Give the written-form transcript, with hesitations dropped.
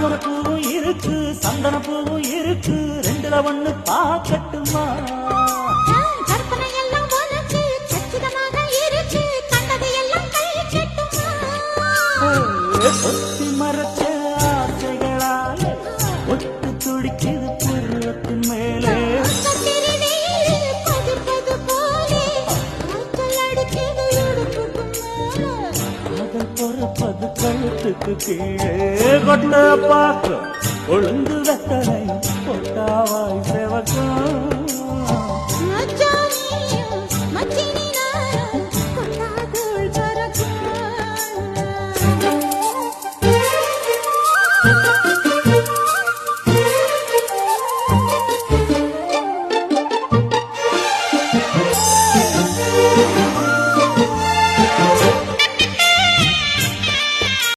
தாமரை பூவும் இருக்கு சந்தன பூவும் இருக்கு ரெண்டுல ஒண்ணு பாக்கட்டுமா கற்பனை எல்லாம் உனக்கு சச்சிதமாக இருக்கு கண்டது எல்லாம் கை கட்டுமா ஒத்தி மறைச்ச ஆசைகளாலே ஒட்டு துடிக்குது புருவத்தின் மேலே பொறுப்பது கழுத்துக்கு கீழே கொண்ட பாக்கு ஒழுங்கு வெத்தனை கொட்டாவாய் செவக்கும்